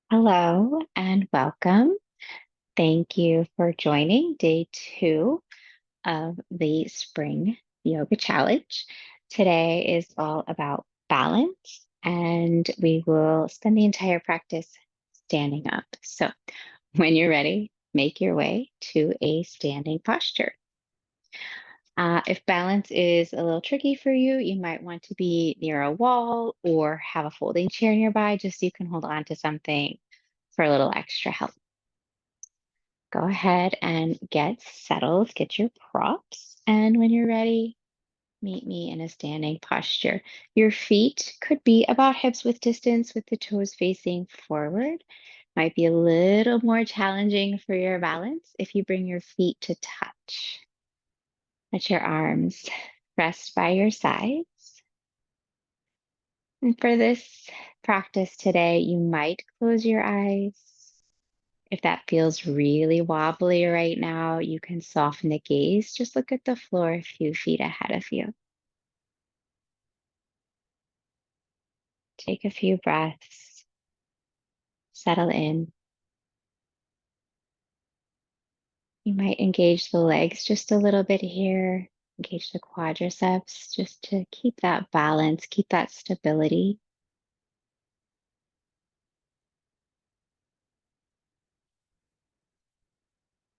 Hello and welcome. Thank you for joining day 2 of the Spring Yoga Challenge. Today is all about balance, and we will spend the entire practice standing up. So, when you're ready, make your way to a standing posture. If balance is a little tricky for you, you might want to be near a wall or have a folding chair nearby just so you can hold on to something for a little extra help. Go ahead and get settled, get your props, and when you're ready, meet me in a standing posture. Your feet could be about hips width distance with the toes facing forward. Might be a little more challenging for your balance if you bring your feet to touch. Let your arms rest by your sides. And for this practice today, you might close your eyes. If that feels really wobbly right now, you can soften the gaze. Just look at the floor a few feet ahead of you. Take a few breaths, settle in. You might engage the legs just a little bit here, engage the quadriceps just to keep that balance, keep that stability.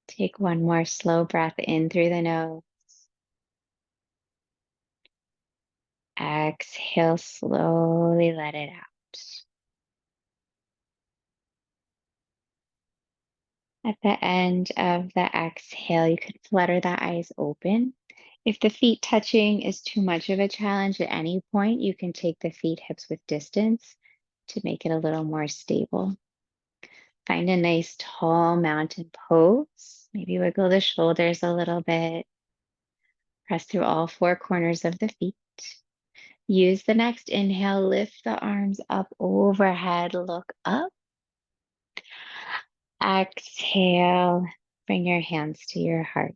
Take one more slow breath in through the nose. Exhale, slowly let it out. At the end of the exhale, you can flutter the eyes open. If the feet touching is too much of a challenge at any point, you can take the feet hips width distance to make it a little more stable. Find a nice tall mountain pose. Maybe wiggle the shoulders a little bit. Press through all four corners of the feet. Use the next inhale, lift the arms up overhead, look up. Exhale, bring your hands to your heart.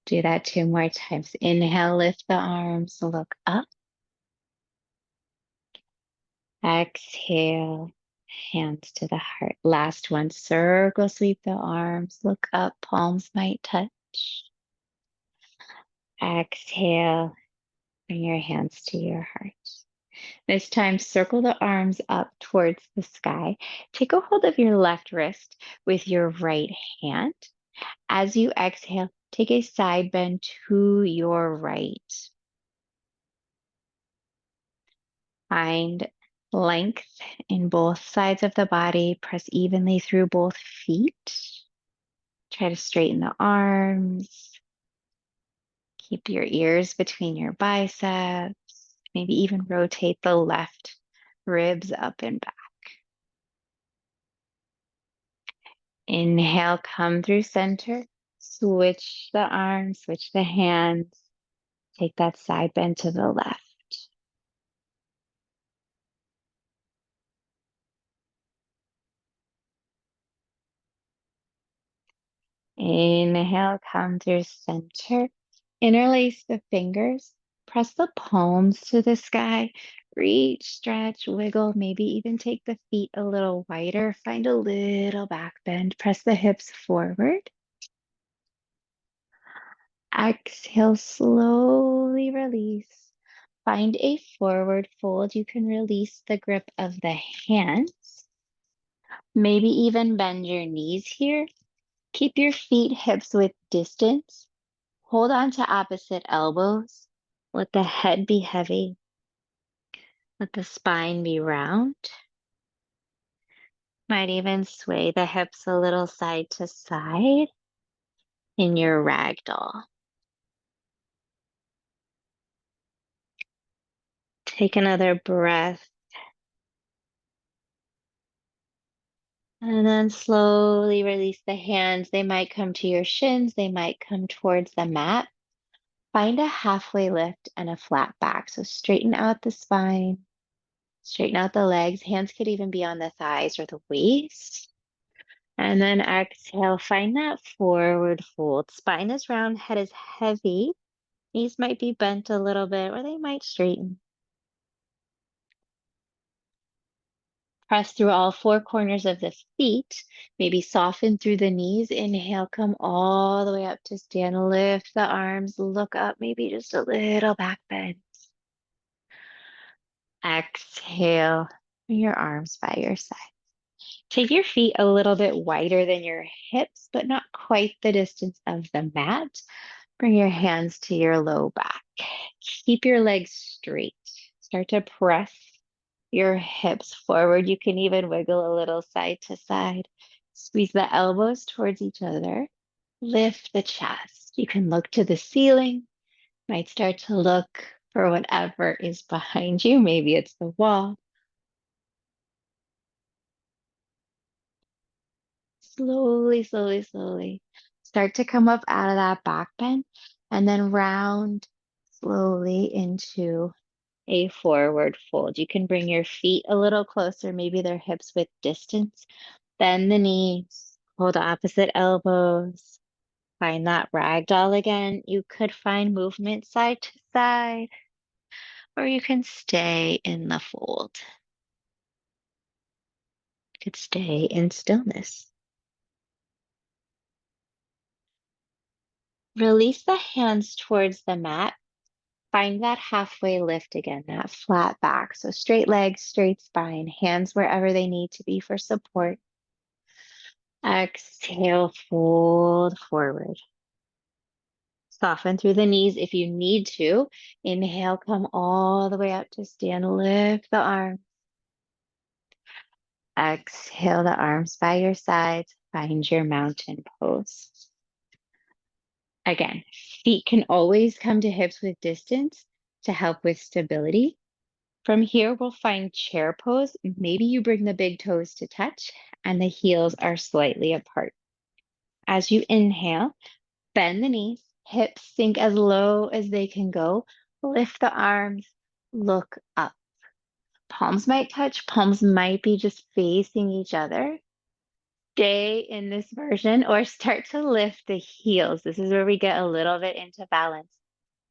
Do that 2 more times. Inhale, lift the arms, look up. Exhale, hands to the heart. Last one, circle sweep the arms, look up, palms might touch. Exhale, bring your hands to your heart. This time, circle the arms up towards the sky. Take a hold of your left wrist with your right hand. As you exhale, take a side bend to your right. Find length in both sides of the body. Press evenly through both feet. Try to straighten the arms. Keep your ears between your biceps. Maybe even rotate the left ribs up and back. Inhale, come through center. Switch the arms, switch the hands. Take that side bend to the left. Inhale, come through center. Interlace the fingers. Press the palms to the sky. Reach, stretch, wiggle. Maybe even take the feet a little wider. Find a little back bend. Press the hips forward. Exhale, slowly release. Find a forward fold. You can release the grip of the hands. Maybe even bend your knees here. Keep your feet hips width distance. Hold on to opposite elbows. Let the head be heavy. Let the spine be round. Might even sway the hips a little side to side in your ragdoll. Take another breath. And then slowly release the hands. They might come to your shins. They might come towards the mat. Find a halfway lift and a flat back. So straighten out the spine, straighten out the legs. Hands could even be on the thighs or the waist. And then exhale, find that forward fold. Spine is round, head is heavy. Knees might be bent a little bit or they might straighten. Press through all four corners of the feet. Maybe soften through the knees. Inhale, come all the way up to stand. Lift the arms, look up, maybe just a little back bend. Exhale, bring your arms by your side. Take your feet a little bit wider than your hips, but not quite the distance of the mat. Bring your hands to your low back. Keep your legs straight. Start to press your hips forward. You can even wiggle a little side to side. Squeeze the elbows towards each other. Lift the chest. You can look to the ceiling. Might start to look for whatever is behind you. Maybe it's the wall. Slowly, slowly, slowly. Start to come up out of that back bend and then round slowly into a forward fold. You can bring your feet a little closer, maybe they're hips width distance. Bend the knees, hold opposite elbows. Find that ragdoll again. You could find movement side to side, or you can stay in the fold. You could stay in stillness. Release the hands towards the mat. Find that halfway lift again, that flat back. So straight legs, straight spine, hands wherever they need to be for support. Exhale, fold forward. Soften through the knees if you need to. Inhale, come all the way up to stand. Lift the arms. Exhale the arms by your sides. Find your mountain pose. Again, feet can always come to hips with distance to help with stability. From here, we'll find chair pose. Maybe you bring the big toes to touch and the heels are slightly apart. As you inhale, bend the knees, hips sink as low as they can go. Lift the arms, look up. Palms might touch, palms might be just facing each other. Stay in this version or start to lift the heels. This is where we get a little bit into balance.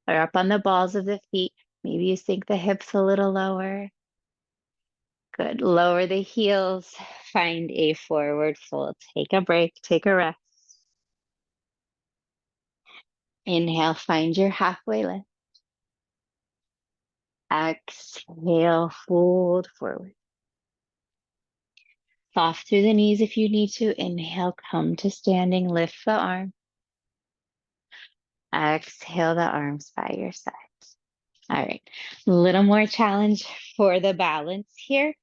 Or up on the balls of the feet. Maybe you sink the hips a little lower. Good. Lower the heels. Find a forward fold. Take a break. Take a rest. Inhale. Find your halfway lift. Exhale. Fold forward. Soft through the knees if you need to. Inhale. Come to standing. Lift the arm. Exhale the arms by your sides. All right. A little more challenge for the balance here.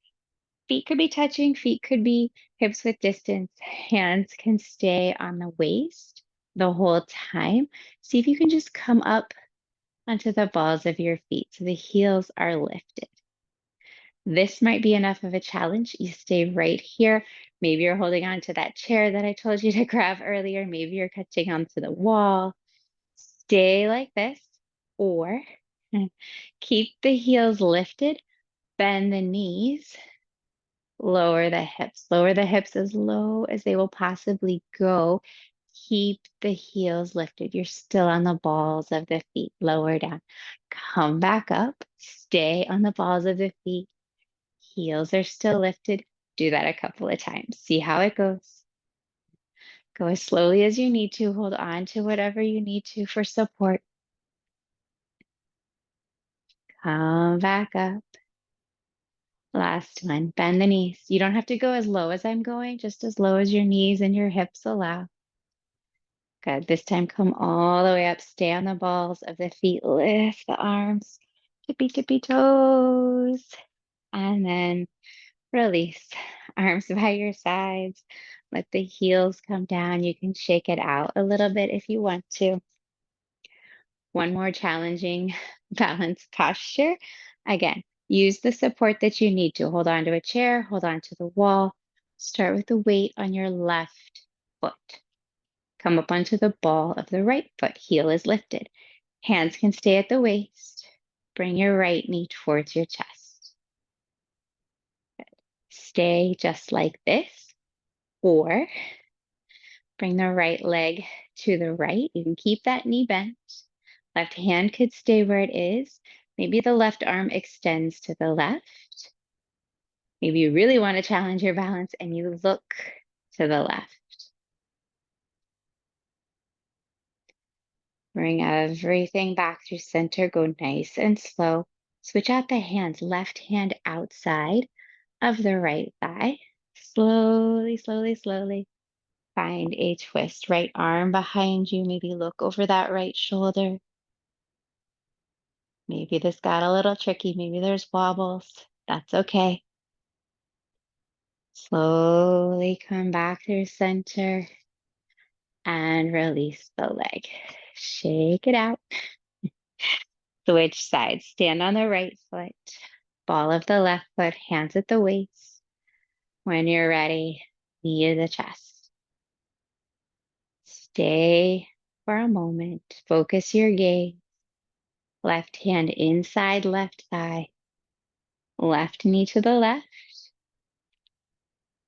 Feet could be touching, feet could be hips width distance. Hands can stay on the waist the whole time. See if you can just come up onto the balls of your feet so the heels are lifted. This might be enough of a challenge. You stay right here. Maybe you're holding on to that chair that I told you to grab earlier. Maybe you're catching onto the wall. Stay like this, or keep the heels lifted, bend the knees. Lower the hips as low as they will possibly go. Keep the heels lifted. You're still on the balls of the feet. Lower down. Come back up. Stay on the balls of the feet. Heels are still lifted. Do that a couple of times. See how it goes. Go as slowly as you need to. Hold on to whatever you need to for support. Come back up. Last one, bend the knees. You don't have to go as low as I'm going, just as low as your knees and your hips allow. Good. This time, come all the way up. Stay on the balls of the feet. Lift the arms, tippy, tippy toes. And then release. Arms by your sides. Let the heels come down. You can shake it out a little bit if you want to. One more challenging balance posture. Again, use the support that you need to. Hold on to a chair, hold on to the wall. Start with the weight on your left foot. Come up onto the ball of the right foot. Heel is lifted. Hands can stay at the waist. Bring your right knee towards your chest. Stay just like this, or bring the right leg to the right. You can keep that knee bent. Left hand could stay where it is. Maybe the left arm extends to the left. Maybe you really want to challenge your balance and you look to the left. Bring everything back through center. Go nice and slow. Switch out the hands. Left hand outside of the right thigh. Slowly, slowly, slowly. Find a twist. Right arm behind you. Maybe look over that right shoulder. Maybe this got a little tricky. Maybe there's wobbles. That's okay. Slowly come back through center and release the leg. Shake it out. Switch sides. Stand on the right foot. Ball of the left foot, hands at the waist. When you're ready, knee to the chest. Stay for a moment. Focus your gaze. Left hand inside left thigh. Left knee to the left.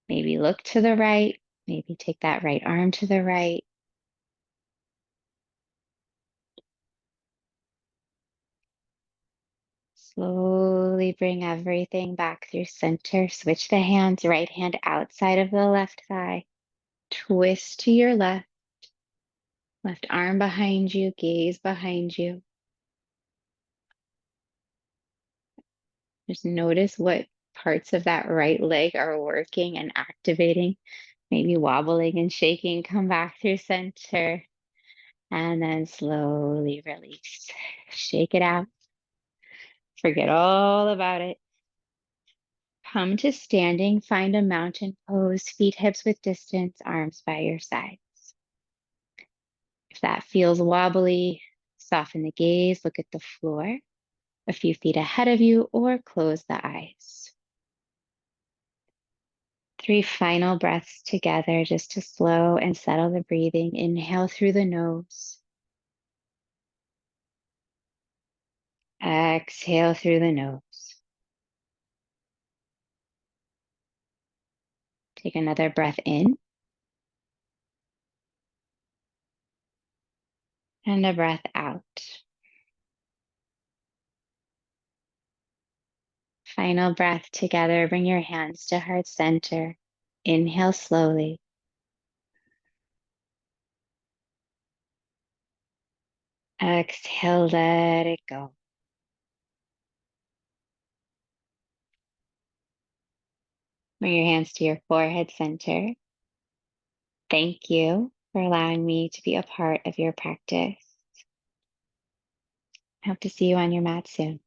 Maybe look to the right. Maybe take that right arm to the right. Slowly bring everything back through center. Switch the hands, right hand outside of the left thigh. Twist to your left. Left arm behind you, gaze behind you. Just notice what parts of that right leg are working and activating, maybe wobbling and shaking. Come back through center and then slowly release. Shake it out. Forget all about it. Come to standing, find a mountain pose, feet hips width distance, arms by your sides. If that feels wobbly, soften the gaze, look at the floor a few feet ahead of you, or close the eyes. 3 final breaths together just to slow and settle the breathing. Inhale through the nose. Exhale through the nose. Take another breath in and a breath out. Final breath together. Bring your hands to heart center. Inhale slowly. Exhale, let it go. Bring your hands to your forehead center. Thank you for allowing me to be a part of your practice. I hope to see you on your mat soon.